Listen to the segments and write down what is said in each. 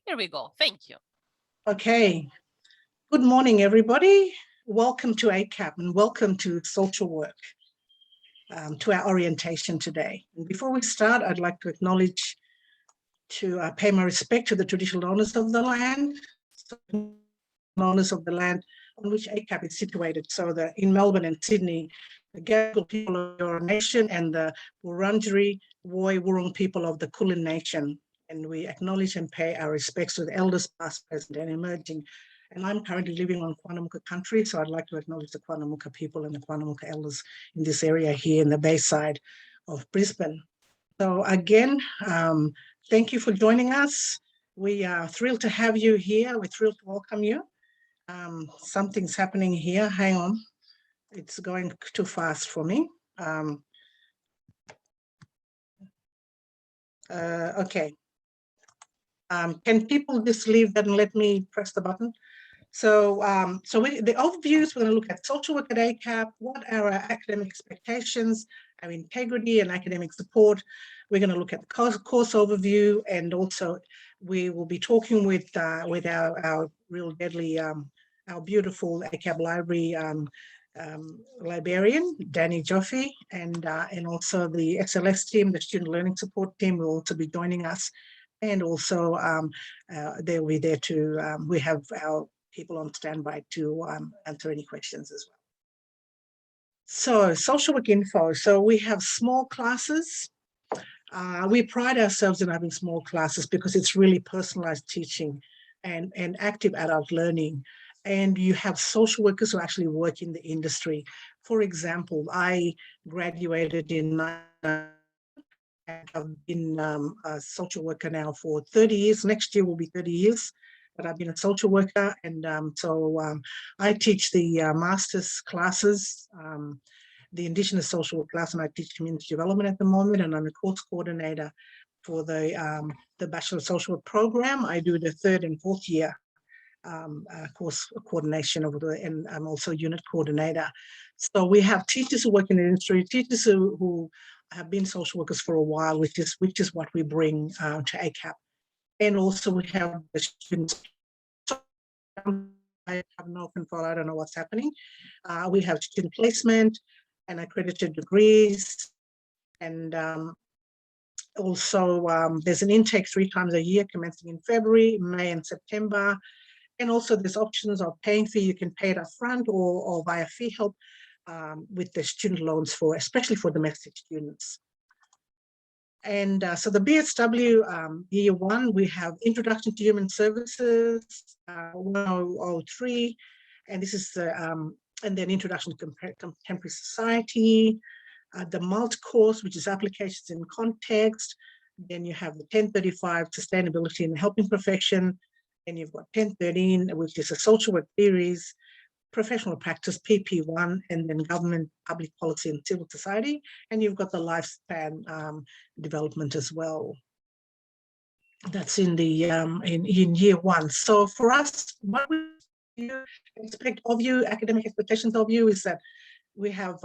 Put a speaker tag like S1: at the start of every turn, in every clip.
S1: Here we go. Thank you.
S2: Okay. Good morning, everybody. Welcome to ACAP and welcome to social work, to our orientation today. And before we start, I'd like to acknowledge pay my respect to the traditional owners of the land, owners of the land on which ACAP is situated. So in Melbourne and Sydney, the Gadigal people of your nation and the Wurundjeri Woi Wurrung people of the Kulin Nation. And we acknowledge and pay our respects to the elders past, present and emerging. And I'm currently living on Quandamuka country, so I'd like to acknowledge the Quandamuka people and the Quandamuka elders in this area here in the Bayside of Brisbane. So again, thank you for joining us. We are thrilled to have you here. We're thrilled to welcome you. Something's happening here. Hang on. It's going too fast for me. Okay. Can people just leave that and let me press the button? So, the overviews, we're going to look at social work at ACAP, what are our academic expectations, our integrity and academic support. We're going to look at the course overview, and also we will be talking with our real deadly, our beautiful ACAP library librarian, Danny Joffe, and also the SLS team, the Student Learning Support team will also be joining us. And also they'll be there to, we have our people on standby to answer any questions as well. So social work info. So we have small classes. We pride ourselves in having small classes because it's really personalized teaching and active adult learning. And you have social workers who actually work in the industry. For example, I graduated in and I've been a social worker now for 30 years. Next year will be 30 years that I've been a social worker. And I teach the master's classes, the Indigenous social work class, and I teach community development at the moment. And I'm a course coordinator for the Bachelor of Social Work program. I do the 3rd and 4th year course coordination and I'm also unit coordinator. So we have teachers who work in the industry, teachers who have been social workers for a while, which is what we bring to ACAP. And also we have the students. I have no control, I don't know what's happening. We have student placement and accredited degrees. And also there's an intake 3 times a year commencing in February, May and September. And also there's options of paying fee. You can pay it up front or via fee help with the student loans especially for domestic students. And so the BSW year 1, we have Introduction to Human Services 1003, and this is and then Introduction to Contemporary Society, the MALT course, which is Applications in Context. Then you have the 1035 Sustainability in the Helping Profession. And you've got 1013, which is a social work theories, professional practice, PP1, and then government, public policy, and civil society. And you've got the lifespan development as well. That's in the in year 1. So for us, what we expect of you, academic expectations of you, is that we have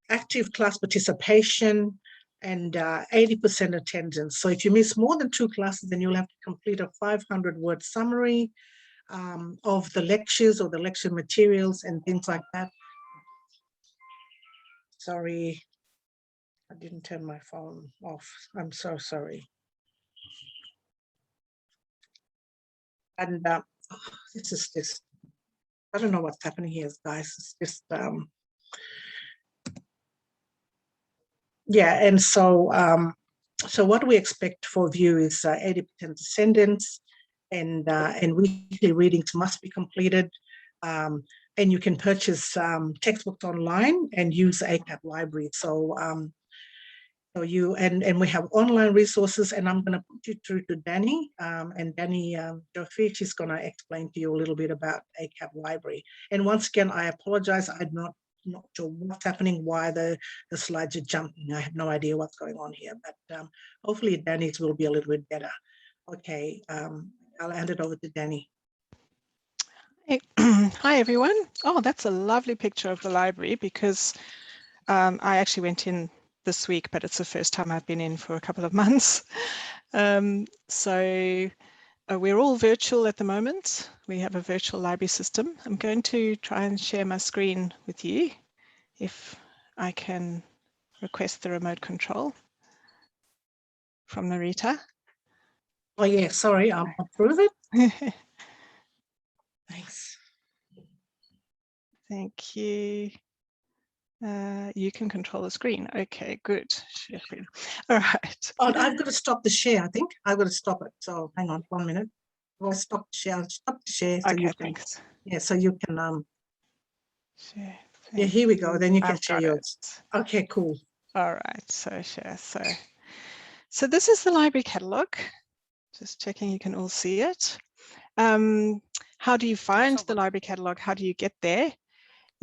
S2: active class participation and 80% attendance. So if you miss more than 2 classes, then you'll have to complete a 500-word summary of the lectures or the lecture materials and things like that. Sorry, I didn't turn my phone off. I'm so sorry. And this is just, I don't know what's happening here, guys. It's just, yeah, and so what we expect for you is 80% attendance, and weekly readings must be completed, and you can purchase textbooks online and use the ACAP library. So and we have online resources, and I'm going to put you through to Danny, and Danny Joffe, she's going to explain to you a little bit about ACAP library. And once again, I apologize, I'm not sure what's happening, why the slides are jumping. I have no idea what's going on here, but hopefully Danny's will be a little bit better. Okay, I'll hand it over to Danny.
S3: Hey. Hi, everyone. Oh, that's a lovely picture of the library, because I actually went in this week, but it's the first time I've been in for a couple of months. So we're all virtual at the moment. We have a virtual library system. I'm going to try and share my screen with you if I can request the remote control from Narita.
S2: Oh yeah, sorry, I'll approve it. Thanks.
S3: Thank you. You can control the screen. Okay, good. Share screen. All right.
S2: Oh, I've got to stop the share, I think. I've got to stop it. So hang on 1 minute. Well, stop the share. I'll stop the share so
S3: Okay,
S2: you can,
S3: thanks.
S2: yeah, so you can
S3: Share.
S2: yeah, here we go. Then you can
S3: I've
S2: share
S3: got
S2: yours.
S3: it.
S2: Okay, cool.
S3: All right, so share. So this is the library catalog. Just checking you can all see it. How do you find the library catalog? How do you get there?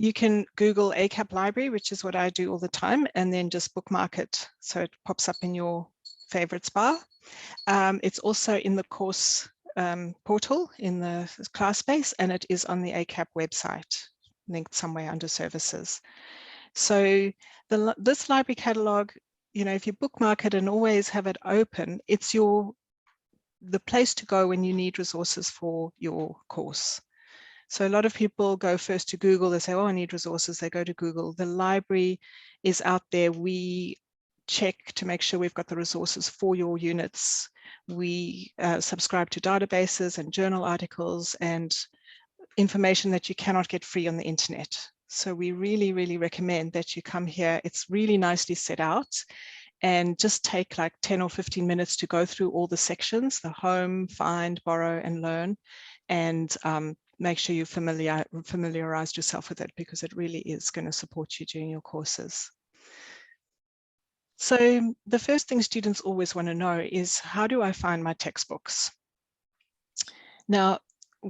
S3: You can Google ACAP library, which is what I do all the time, and then just bookmark it so it pops up in your favorites bar. It's also in the course portal in the class space, and it is on the ACAP website, linked somewhere under services. So this library catalog, you know, if you bookmark it and always have it open, it's the place to go when you need resources for your course. So a lot of people go first to Google. They say, oh, I need resources. They go to Google. The library is out there. We check to make sure we've got the resources for your units. We subscribe to databases and journal articles and information that you cannot get free on the internet. So we really, really recommend that you come here. It's really nicely set out, and just take like 10 or 15 minutes to go through all the sections, the home, find, borrow, and learn, and make sure you familiarized yourself with it, because it really is going to support you during your courses. So the first thing students always want to know is, how do I find my textbooks? Now,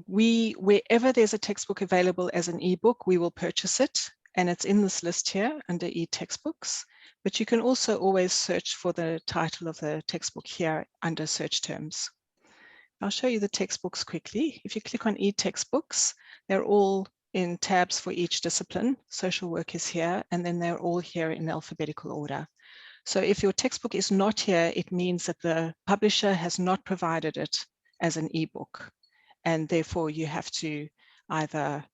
S3: wherever there's a textbook available as an ebook, we will purchase it, and it's in this list here under e-textbooks. But you can also always search for the title of the textbook here under search terms. I'll show you the textbooks quickly. If you click on e-textbooks, they're all in tabs for each discipline. Social work is here, and then they're all here in alphabetical order. So if your textbook is not here, it means that the publisher has not provided it as an ebook, and therefore you have to either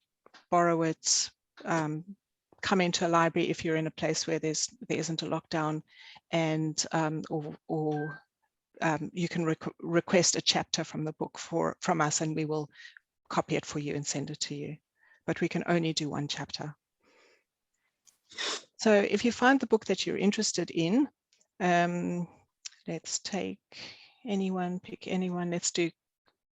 S3: borrow it, come into a library if you're in a place where there isn't a lockdown, and you can request a chapter from the book from us, and we will copy it for you and send it to you. But we can only do one chapter. So if you find the book that you're interested in, let's take anyone, pick anyone. Let's do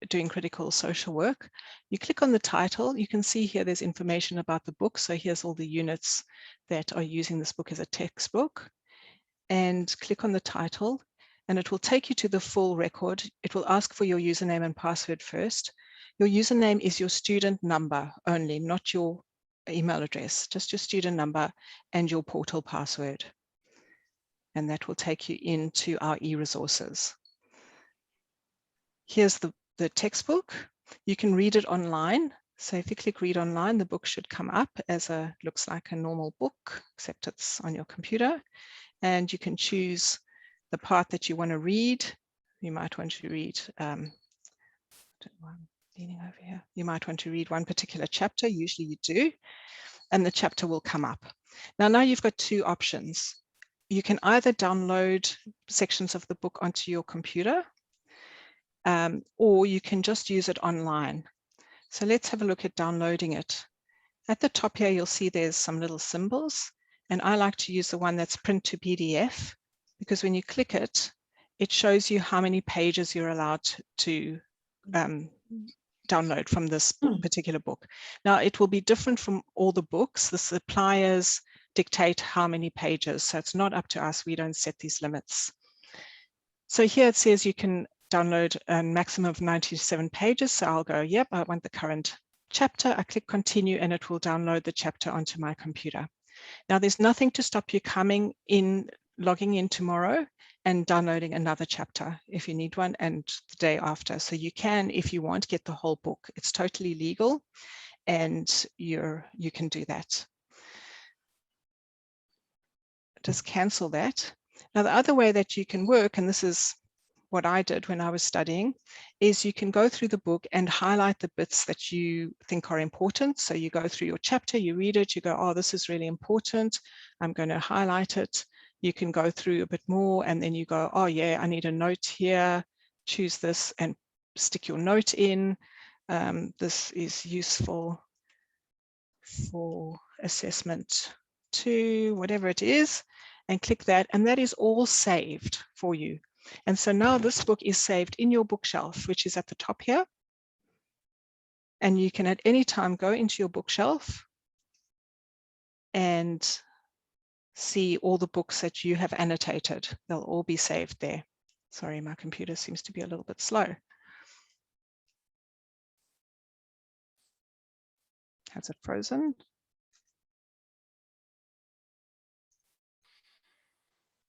S3: doing critical social work. You click on the title, you can see here there's information about the book. So here's all the units that are using this book as a textbook, and click on the title, and it will take you to the full record. It will ask for your username and password first. Your username is your student number only, not your email address, just your student number and your portal password. And that will take you into our e-resources. Here's the textbook. You can read it online. So if you click read online, the book should come up as looks like a normal book, except it's on your computer. And you can choose the part that you want to read. You might want to read, I'm leaning over here. You might want to read one particular chapter, usually you do, and the chapter will come up. Now you've got two options. You can either download sections of the book onto your computer, or you can just use it online. So let's have a look at downloading it. At the top here, you'll see there's some little symbols, and I like to use the one that's print to PDF, because when you click it, it shows you how many pages you're allowed to download from this particular book. Now, it will be different from all the books. The suppliers dictate how many pages, so it's not up to us. We don't set these limits. So here it says you can download a maximum of 97 pages. So I'll go, yep, I want the current chapter. I click continue, and it will download the chapter onto my computer. Now, there's nothing to stop you coming in, logging in tomorrow and downloading another chapter if you need one, and the day after. So you can, if you want, get the whole book. It's totally legal, and you can do that. Just cancel that. Now, the other way that you can work, and this is what I did when I was studying, is you can go through the book and highlight the bits that you think are important. So you go through your chapter, you read it, you go, oh, this is really important. I'm going to highlight it. You can go through a bit more and then you go, oh yeah, I need a note here. Choose this and stick your note in. This is useful for assessment 2, whatever it is, and click that, and that is all saved for you. And so now this book is saved in your bookshelf, which is at the top here. And you can at any time go into your bookshelf and see all the books that you have annotated. They'll all be saved there. Sorry, my computer seems to be a little bit slow. Has it frozen?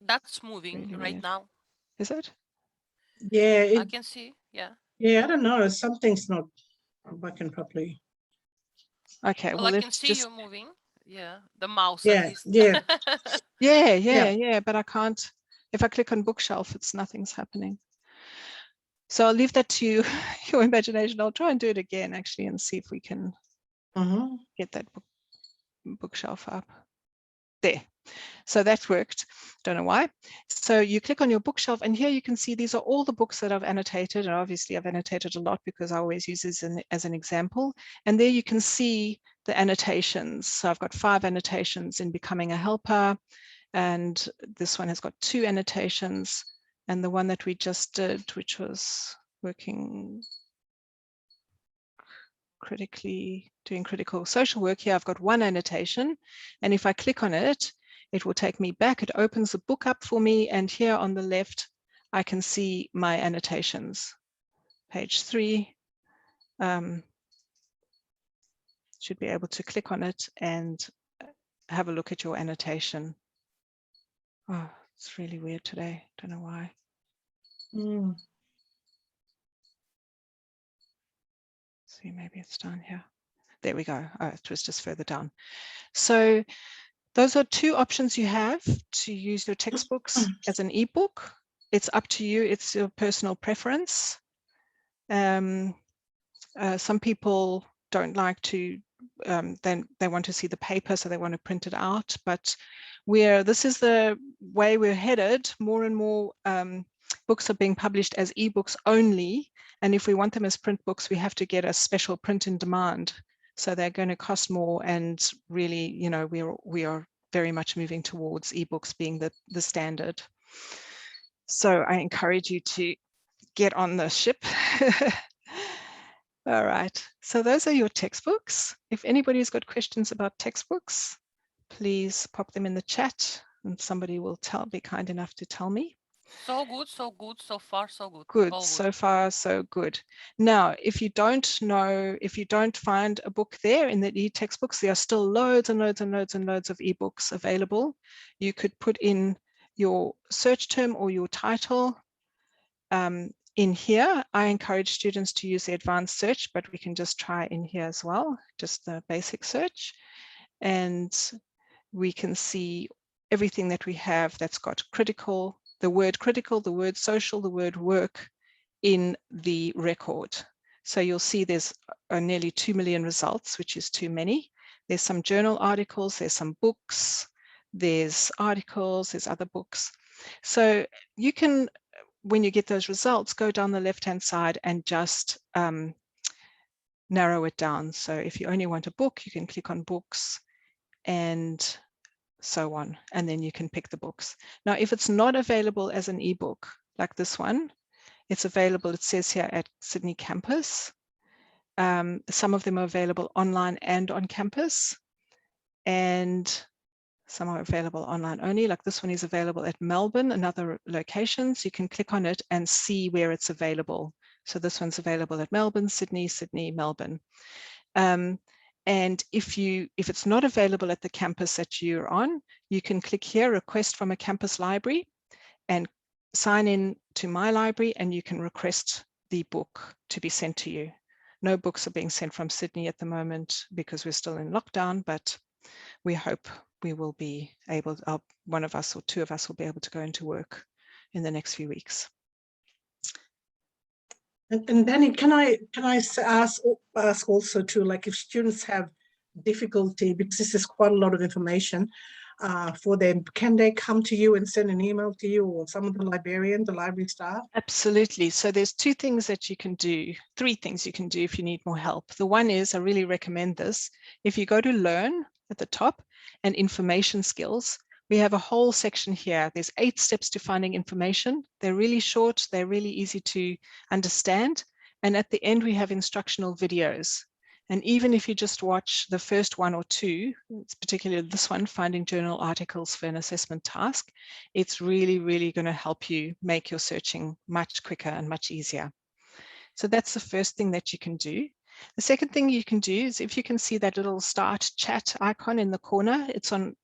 S1: That's moving
S3: Really
S1: right
S3: weird.
S1: now.
S3: Is it?
S2: Yeah,
S1: I can see. Yeah.
S2: yeah, I don't know. Something's not working properly.
S3: Okay,
S1: Well,
S3: well,
S1: I can
S3: let's
S1: see
S3: just...
S1: you moving. Yeah, the mouse at
S2: Yeah,
S1: least.
S2: yeah,
S3: Yeah, but I can't. If I click on bookshelf, nothing's happening. So I'll leave that to your imagination. I'll try and do it again actually and see if we can get that bookshelf up. There. So that worked. Don't know why. So you click on your bookshelf and here you can see these are all the books that I've annotated. And obviously I've annotated a lot because I always use this as an example. And there you can see the annotations. So I've got 5 annotations in Becoming a Helper. And this one has got 2 annotations. And the one that we just did, which was working critically, doing critical social work, here I've got 1 annotation. And if I click on it, it will take me back. It opens the book up for me. And here on the left, I can see my annotations. Page 3. Should be able to click on it and have a look at your annotation. Oh, it's really weird today. Don't know why. See, maybe it's down here. There we go. Oh, it was just further down. So those are 2 options you have to use your textbooks as an ebook. It's up to you. It's your personal preference. Some people don't like to, then they want to see the paper, so they want to print it out. But this is the way we're headed. More and more books are being published as ebooks only. And if we want them as print books, we have to get a special print in demand. So they're going to cost more. And really, you know, we are very much moving towards ebooks being the standard. So I encourage you to get on the ship. All right, so those are your textbooks. If anybody's got questions about textbooks, please pop them in the chat and somebody will be kind enough to tell me.
S1: So good, so good, so far, so good.
S3: Good,
S1: All
S3: so
S1: good.
S3: far, so good. Now, if you don't know, if you don't find a book there in the e-textbooks, there are still loads and loads and loads and loads of ebooks available. You could put in your search term or your title. In here, I encourage students to use the advanced search, but we can just try in here as well, just the basic search. And we can see everything that we have that's got critical, the word social, the word work in the record. So you'll see there's nearly 2 million results, which is too many. There's some journal articles, there's some books, there's articles, there's other books. So you can, when you get those results, go down the left-hand side and just narrow it down. So if you only want a book, you can click on books and so on, and then you can pick the books. Now, if it's not available as an ebook, like this one, it's available, it says here, at Sydney campus. Some of them are available online and on campus, and some are available online only, like this one is available at Melbourne and other locations. You can click on it and see where it's available. So this one's available at Melbourne, Sydney, Melbourne. And if it's not available at the campus that you're on, you can click here, request from a campus library, and sign in to my library, and you can request the book to be sent to you. No books are being sent from Sydney at the moment because we're still in lockdown, but we hope we will be able, one of us or 2 of us will be able to go into work in the next few weeks.
S2: And Danny, can I ask also too, like if students have difficulty, because this is quite a lot of information for them, can they come to you and send an email to you or some of the librarian, the library staff?
S3: Absolutely. So there's two things that you can do, three things you can do if you need more help. The one is, I really recommend this. If you go to Learn at the top and Information Skills, we have a whole section here. There's 8 steps to finding information. They're really short. They're really easy to understand. And at the end, we have instructional videos. And even if you just watch the first 1 or 2, it's particularly this one, Finding Journal Articles for an Assessment Task, it's really, really going to help you make your searching much quicker and much easier. So that's the first thing that you can do. The second thing you can do is, if you can see that little start chat icon in the corner, it's on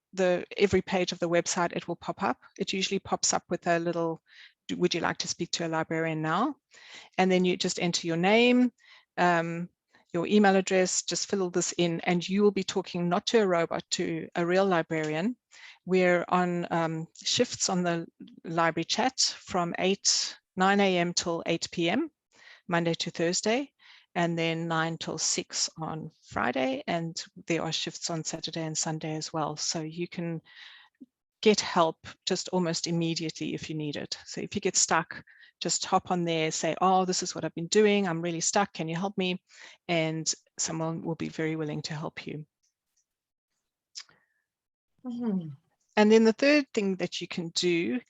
S3: every page of the website, it will pop up. It usually pops up with a little, would you like to speak to a librarian now? And then you just enter your name, your email address, just fill this in, and you will be talking not to a robot, to a real librarian. We're on shifts on the library chat from 9 a.m. till 8 p.m. Monday to Thursday, and then 9 till 6 on Friday, and there are shifts on Saturday and Sunday as well. So you can get help just almost immediately if you need it. So if you get stuck, just hop on there, say, oh, this is what I've been doing, I'm really stuck, can you help me? And someone will be very willing to help you.
S2: Mm-hmm.
S3: And then the third thing that you can do,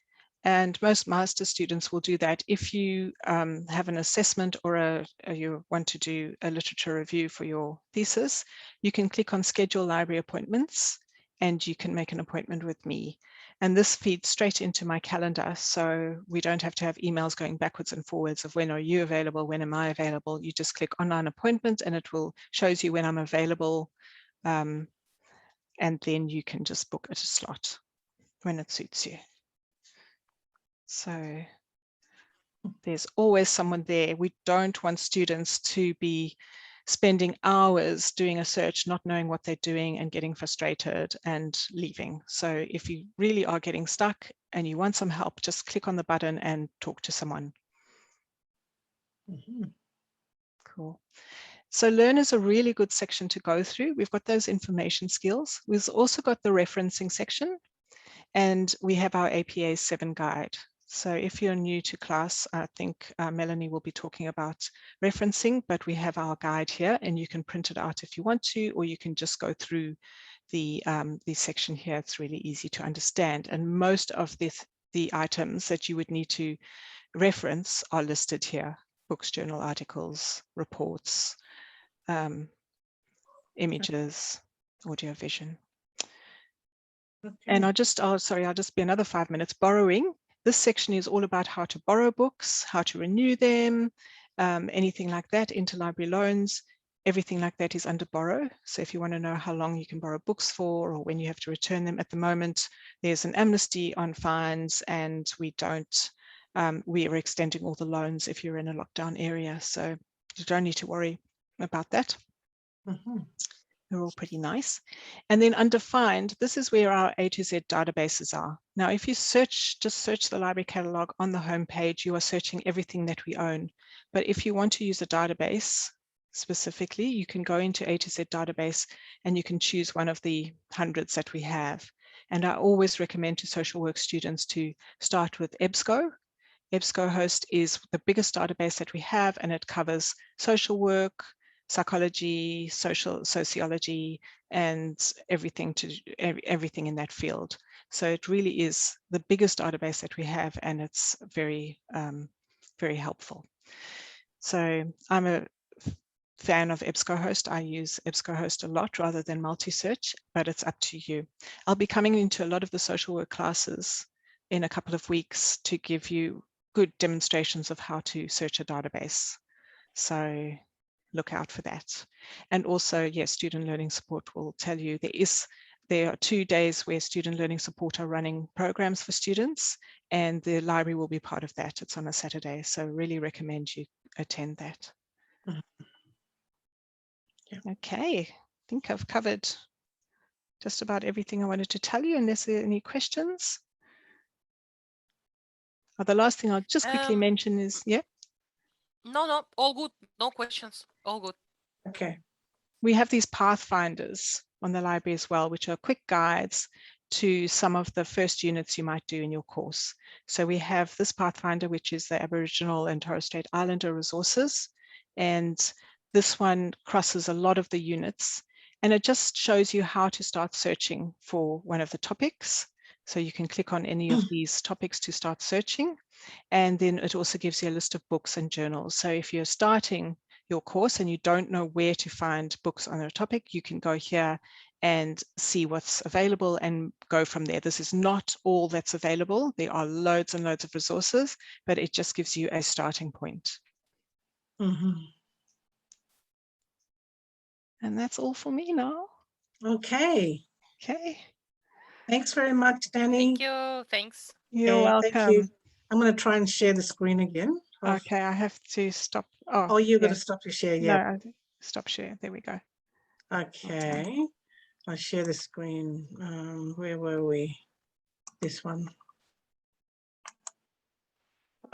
S3: and most master students will do that, if you have an assessment or you want to do a literature review for your thesis, you can click on schedule library appointments and you can make an appointment with me. And this feeds straight into my calendar, so we don't have to have emails going backwards and forwards of when are you available, when am I available. You just click online appointment and it will shows you when I'm available, and then you can just book a slot when it suits you. So there's always someone there. We don't want students to be spending hours doing a search, not knowing what they're doing and getting frustrated and leaving. So if you really are getting stuck and you want some help, just click on the button and talk to someone.
S2: Mm-hmm.
S3: Cool. So Learn is a really good section to go through. We've got those information skills. We've also got the referencing section, and we have our APA 7 guide. So if you're new to class, I think Melanie will be talking about referencing, but we have our guide here and you can print it out if you want to, or you can just go through the section here. It's really easy to understand. And most of the items that you would need to reference are listed here: books, journal articles, reports, images, audio, vision.
S2: Okay.
S3: And I'll just be another 5 minutes. Borrowing. This section is all about how to borrow books, how to renew them, anything like that, interlibrary loans, everything like that is under borrow. So if you want to know how long you can borrow books for or when you have to return them, at the moment, there's an amnesty on fines, and we are extending all the loans if you're in a lockdown area. So you don't need to worry about that.
S2: Mm-hmm.
S3: They're all pretty nice. And then undefined, this is where our A to Z databases are. Now, if you just search the library catalog on the home page, you are searching everything that we own. But if you want to use a database specifically, you can go into A to Z database and you can choose one of the hundreds that we have. And I always recommend to social work students to start with EBSCO. EBSCOhost is the biggest database that we have, and it covers social work, psychology, sociology, and everything in that field. So it really is the biggest database that we have, and it's very, very helpful. So I'm a fan of EBSCOhost. I use EBSCOhost a lot rather than multi-search, but it's up to you. I'll be coming into a lot of the social work classes in a couple of weeks to give you good demonstrations of how to search a database. So look out for that. And also, yes, student learning support will tell you there are 2 days where student learning support are running programs for students, and the library will be part of that. It's on a Saturday, so really recommend you attend that.
S2: Mm-hmm. Yeah.
S3: Okay, I think I've covered just about everything I wanted to tell you, unless there are any questions. The last thing I'll just quickly mention is, yeah.
S1: No, all good. No questions. All good.
S2: Okay.
S3: We have these pathfinders on the library as well, which are quick guides to some of the first units you might do in your course. So we have this pathfinder, which is the Aboriginal and Torres Strait Islander resources. And this one crosses a lot of the units, and it just shows you how to start searching for one of the topics. So you can click on any of these topics to start searching. And then it also gives you a list of books and journals. So if you're starting your course and you don't know where to find books on a topic, you can go here and see what's available and go from there. This is not all that's available. There are loads and loads of resources, but it just gives you a starting point. And that's all for me now.
S2: Okay.
S3: Okay.
S2: Thanks very much, Danny.
S1: Thank you. Thanks.
S3: You're
S2: Okay,
S3: welcome.
S2: thank you. I'm going to try and share the screen again.
S3: Okay, I have to stop.
S2: Oh, you're
S3: yeah.
S2: going to stop your share.
S3: No,
S2: Yeah.
S3: stop share. There we go.
S2: Okay. I'll share the screen. Where were we? This one.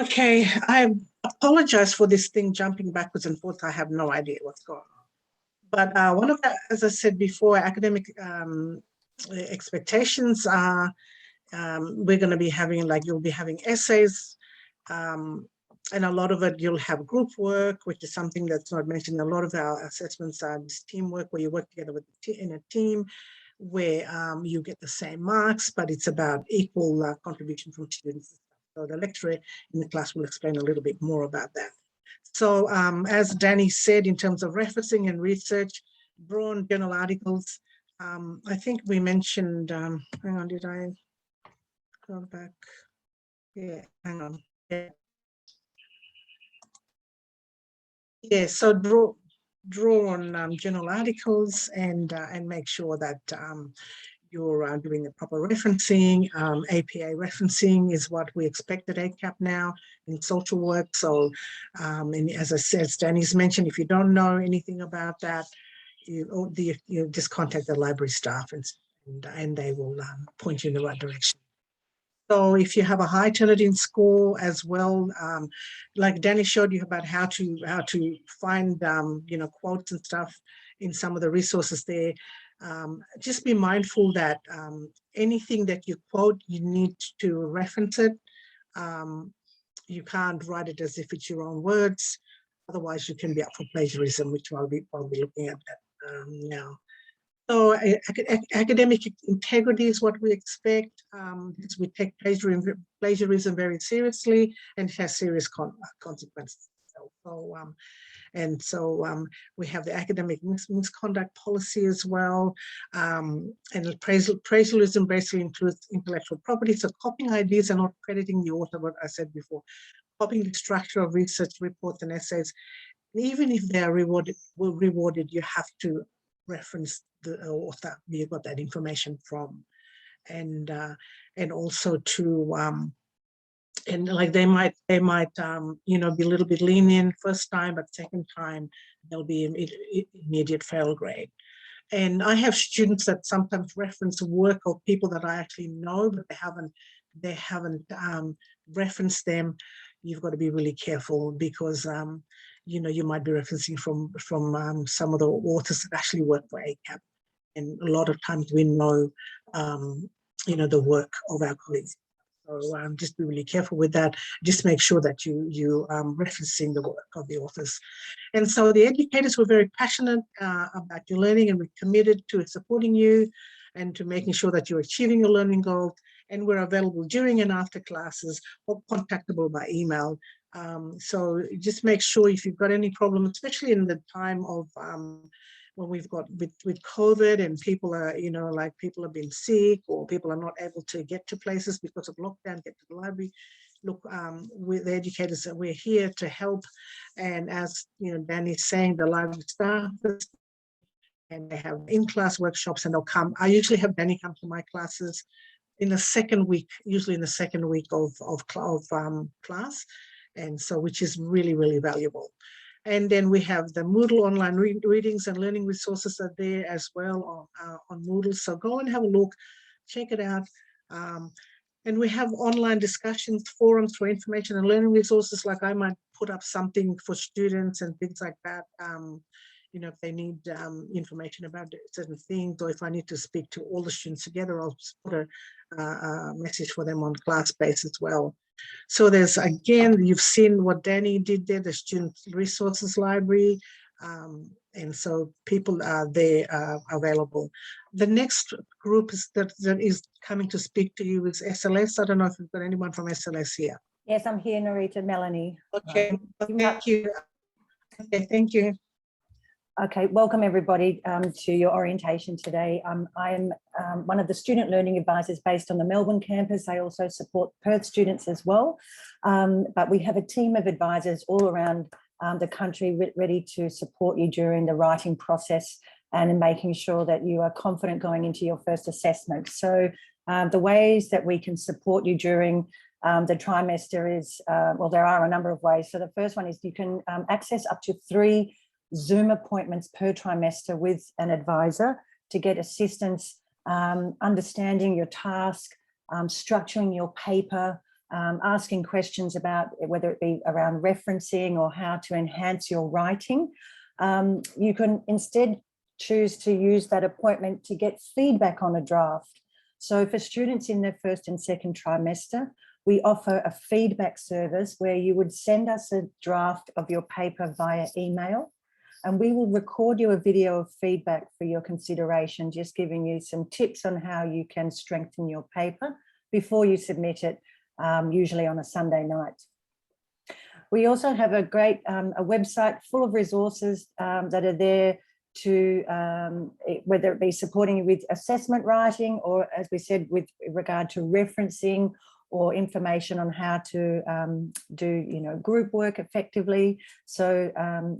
S2: Okay. I apologize for this thing jumping backwards and forth. I have no idea what's going on. But one of the, as I said before, academic expectations are we're going to be having, like, you'll be having essays, and a lot of it you'll have group work, which is something that's not mentioned. A lot of our assessments are this teamwork, where you work together with in a team, where you get the same marks, but it's about equal contribution from students. So the lecturer in the class will explain a little bit more about that. So as Danny said, in terms of referencing and research, drawn journal articles, I think we mentioned, hang on, did I go back? Yeah, hang on. Yeah, so draw on journal articles and make sure that you're doing the proper referencing. APA referencing is what we expect at ACAP now in social work. So, and as I said, as Danny's mentioned, if you don't know anything about that, you just contact the library staff and they will point you in the right direction. So if you have a high Teledin score as well, like Danny showed you about how to find quotes and stuff in some of the resources there, just be mindful that anything that you quote, you need to reference it. You can't write it as if it's your own words, otherwise you can be up for plagiarism, which I'll be looking at that now. So academic integrity is what we expect, because we take plagiarism very seriously, and it has serious consequences. So we have the academic misconduct policy as well, and plagiarism basically includes intellectual property. So copying ideas and not crediting the author, what I said before, copying the structure of research reports and essays. Even if they are rewarded, you have to reference the author you got that information from, and also to and like they might be a little bit lenient first time, but second time there'll be an immediate fail grade. And I have students that sometimes reference work of people that I actually know, but they haven't referenced them. You've got to be really careful, because you might be referencing from some of the authors that actually work for ACAP, and a lot of times we know the work of our colleagues. So just be really careful with that. Just make sure that you referencing the work of the authors. And so the educators were very passionate about your learning, and we're committed to supporting you and to making sure that you're achieving your learning goals. And we're available during and after classes, or contactable by email. So just make sure, if you've got any problems, especially in the time of when we've got with COVID, and people are, like people have been sick, or people are not able to get to places because of lockdown, get to the library. Look, with the educators, that we're here to help. And as Danny's saying, the library staff, and they have in-class workshops, and they'll come. I usually have Danny come to my classes in the second week, usually in the second week of class, and so, which is really, really valuable. And then we have the Moodle online readings and learning resources are there as well on Moodle. So go and have a look, check it out. And we have online discussions, forums for information and learning resources. Like I might put up something for students and things like that. You know, if they need information about certain things, or if I need to speak to all the students together, I'll put a message for them on ClassSpace as well. So there's, again, you've seen what Danny did there, the Student Resources Library. And so people are there available. The next group that is coming to speak to you is SLS. I don't know if you've got anyone from SLS here.
S4: Yes, I'm here, Narita, Melanie.
S2: Okay, thank you. Okay, thank you.
S4: Okay, welcome everybody to your orientation today. I'm one of the student learning advisors based on the Melbourne campus. I also support Perth students as well. But we have a team of advisors all around the country ready to support you during the writing process and in making sure that you are confident going into your first assessment. So the ways that we can support you during the trimester is, well, there are a number of ways. So the first one is you can access up to 3 Zoom appointments per trimester with an advisor to get assistance, understanding your task, structuring your paper, asking questions about whether it be around referencing or how to enhance your writing. You can instead choose to use that appointment to get feedback on a draft. So for students in their first and second trimester, we offer a feedback service where you would send us a draft of your paper via email, and we will record you a video of feedback for your consideration, just giving you some tips on how you can strengthen your paper before you submit it, usually on a Sunday night. We also have a great a website full of resources that are there to, whether it be supporting you with assessment writing or, as we said, with regard to referencing or information on how to do, group work effectively. So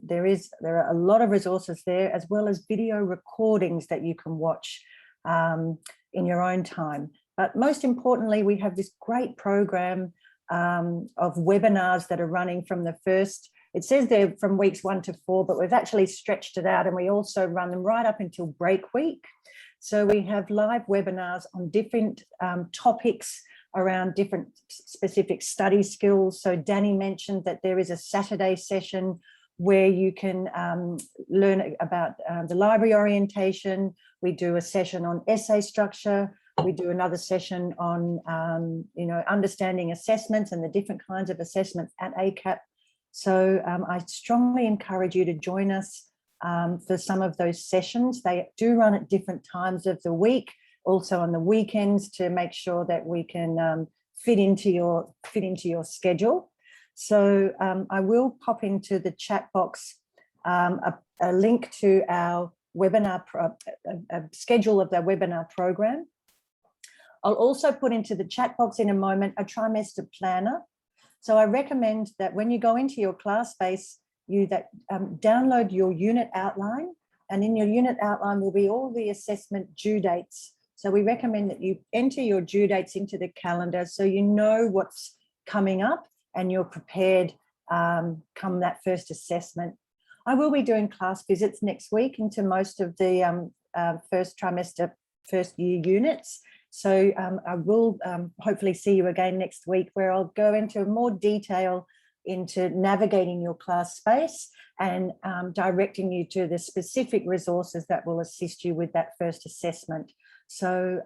S4: there are a lot of resources there, as well as video recordings that you can watch in your own time. But most importantly, we have this great program of webinars that are running from the first, it says they're from weeks 1 to 4, but we've actually stretched it out, and we also run them right up until break week. So we have live webinars on different topics around different specific study skills. So Danny mentioned that there is a Saturday session where you can learn about the library orientation. We do a session on essay structure. We do another session on, understanding assessments and the different kinds of assessments at ACAP. So I strongly encourage you to join us for some of those sessions. They do run at different times of the week, also on the weekends, to make sure that we can fit into your schedule. So I will pop into the chat box a link to our webinar, a schedule of the webinar program. I'll also put into the chat box in a moment a trimester planner. So I recommend that when you go into your ClassSpace, you download your unit outline, and in your unit outline will be all the assessment due dates. So we recommend that you enter your due dates into the calendar so you know what's coming up and you're prepared come that first assessment. I will be doing class visits next week into most of the first trimester, first year units. So I will hopefully see you again next week, where I'll go into more detail into navigating your ClassSpace and directing you to the specific resources that will assist you with that first assessment. So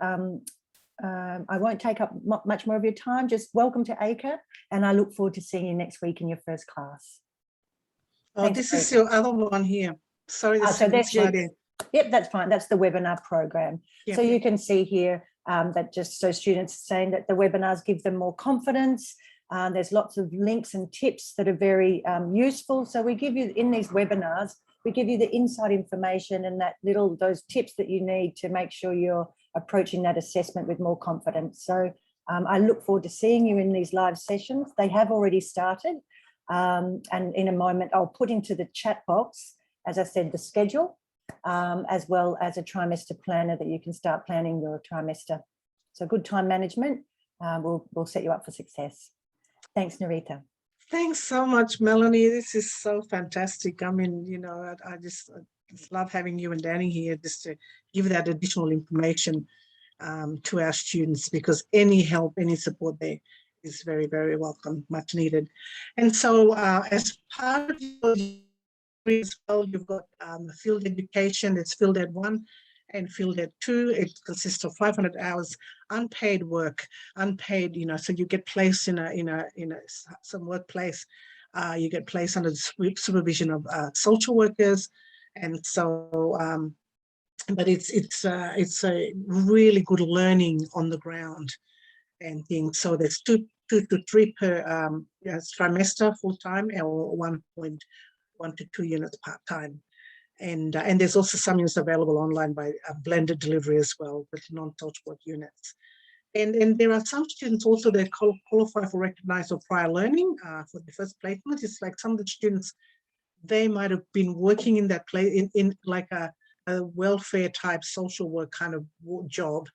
S4: I won't take up much more of your time. Just welcome to ACAP, and I look forward to seeing you next week in your first class.
S2: Oh,
S4: Thanks,
S2: this is your other one here. Sorry, the
S4: so that's your,
S2: slide.
S4: Yep, that's fine. That's the webinar program.
S2: Yeah,
S4: so you can see here that just so students are saying that the webinars give them more confidence. There's lots of links and tips that are very useful. So we give you, in these webinars, we give you the inside information and those tips that you need to make sure you're approaching that assessment with more confidence. So I look forward to seeing you in these live sessions. They have already started. And in a moment, I'll put into the chat box, as I said, the schedule, as well as a trimester planner that you can start planning your trimester. So good time management will set you up for success. Thanks, Narita.
S2: Thanks so much, Melanie. This is so fantastic. I mean, I just love having you and Danny here just to give that additional information to our students, because any help, any support there is very, very welcome, much needed. And so as part of your degree as well, you've got field education. It's Field Ed 1 and Field Ed 2. It consists of 500 hours unpaid work, unpaid, so you get placed in some workplace. You get placed under the supervision of social workers. And so, but it's a really good learning on the ground and things. So there's two to three per trimester full time, or 1.1 to 2 units part time. And there's also some units available online by blended delivery as well, with non-social work units. And there are some students also that qualify for recognized or prior learning for the first placement. It's like some of the students, they might have been working in that place in like a welfare type social work kind of job,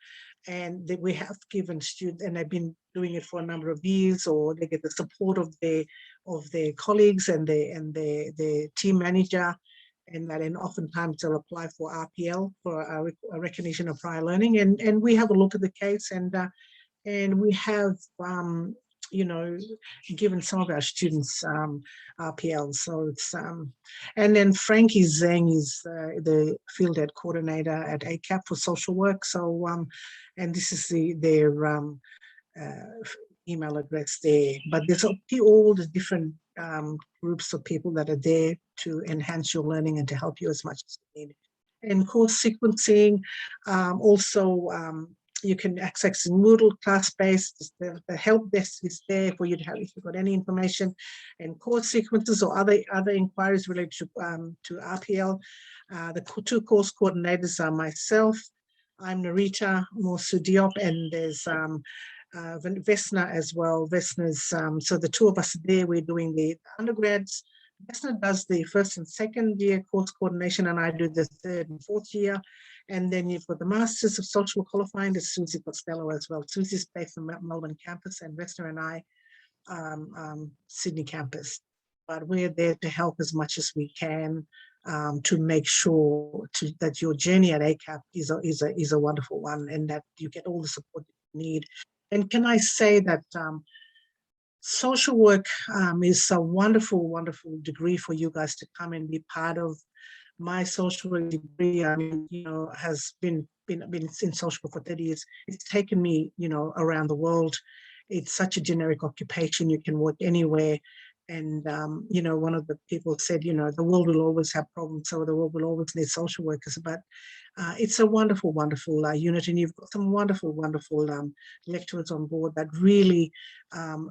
S2: and that we have given students, and they've been doing it for a number of years, or they get the support of their colleagues and their team manager, and that, and oftentimes they'll apply for RPL, for a recognition of prior learning, and we have a look at the case, and we have given some of our students RPL. So it's and then Frankie Zhang is the field ed coordinator at ACAP for social work. So and this is their email address there. But there's all the different groups of people that are there to enhance your learning and to help you as much as you need. And course sequencing, also you can access Moodle class-based. The help desk is there for you to have if you've got any information, and course sequences or other inquiries related to RPL. The two course coordinators are myself. I'm Narita Morsudiop, and there's Vesna as well. Vesna's so the two of us are there. We're doing the undergrads. Vesna does the first and second year course coordination, and I do the third and fourth year. And then you've got the Masters of Social Qualifying, there's Susie Costello as well. Susie's based on Melbourne campus, and Vesna and I, Sydney campus. But we're there to help as much as we can to make sure that your journey at ACAP is a wonderful one, and that you get all the support you need. And can I say that social work is a wonderful, wonderful degree for you guys to come and be part of. My social work degree, has been in social work for 30 years. It's taken me, around the world. It's such a generic occupation. You can work anywhere. And, one of the people said, the world will always have problems, so the world will always need social workers. But it's a wonderful, wonderful unit, and you've got some wonderful, wonderful lecturers on board that really,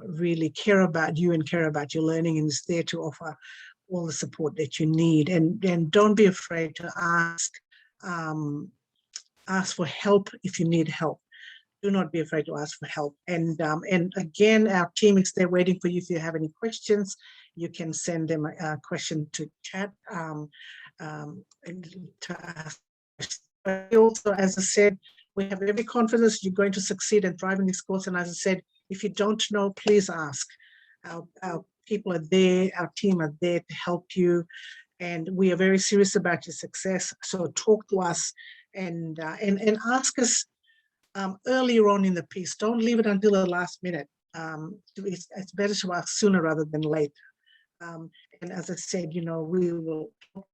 S2: really care about you and care about your learning, and is there to offer all the support that you need. And don't be afraid to ask for help if you need help. Do not be afraid to ask for help. And again, our team is there waiting for you. If you have any questions, you can send them a question to chat and to ask. But also, as I said, we have every confidence you're going to succeed and thrive in this course. And as I said, if you don't know, please ask. Our people are there, our team are there to help you, and we are very serious about your success. So talk to us and ask us earlier on in the piece. Don't leave it until the last minute. It's better to ask sooner rather than late. And as I said, we will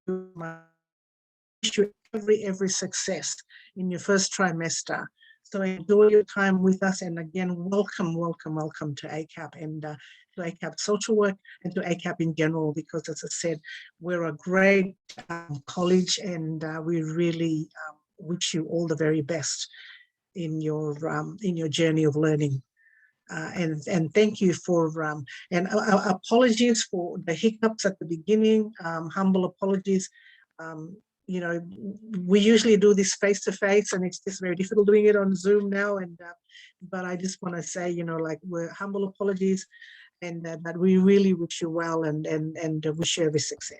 S2: wish you every success in your first trimester. So enjoy your time with us, and again, welcome to ACAP and to ACAP Social Work and to ACAP in general, because as I said, we're a great college, and we really wish you all the very best in your journey of learning. And thank you for and apologies for the hiccups at the beginning. Humble apologies. We usually do this face to face, and it's just very difficult doing it on Zoom now. And but I just want to say, we're humble apologies, and that we really wish you well and wish you every success.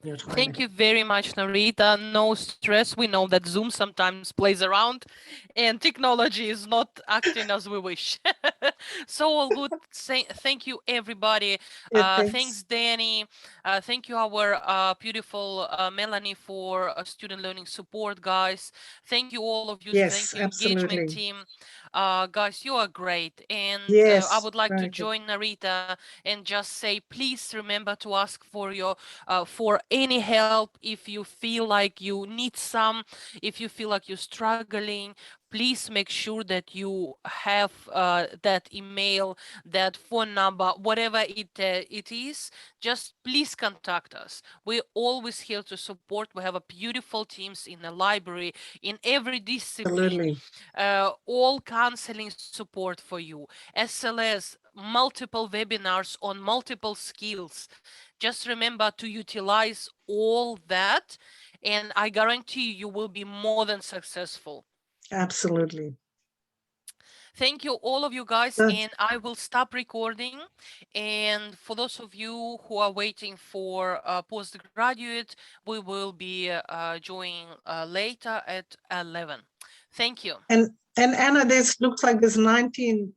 S2: your time.
S1: Thank you very much, Narita. No stress. We know that Zoom sometimes plays around and technology is not acting as we wish. So all good. Thank you, everybody.
S2: Yeah,
S1: Thanks,
S2: thanks.
S1: Danny. Thank you, our beautiful Melanie, for student learning support, guys. Thank you, all of you.
S2: Yes,
S1: Thank you, engagement
S2: absolutely.
S1: team. Guys, you are great. And I
S2: Yes,
S1: would like to
S2: very good.
S1: join Narita and just say, please remember to ask for any help if you feel like you need some, if you feel like you're struggling. Please make sure that you have that email, that phone number, whatever it is. Just please contact us. We're always here to support. We have a beautiful teams in the library, in every discipline,
S2: Absolutely.
S1: all counseling support for you, SLS, multiple webinars on multiple skills. Just remember to utilize all that, and I guarantee you will be more than successful.
S2: Absolutely.
S1: Thank you, all of you guys,
S2: Uh,
S1: and I will stop recording. And for those of you who are waiting for postgraduate, we will be joining later at 11. Thank you.
S2: and Anna, there's looks like there's 19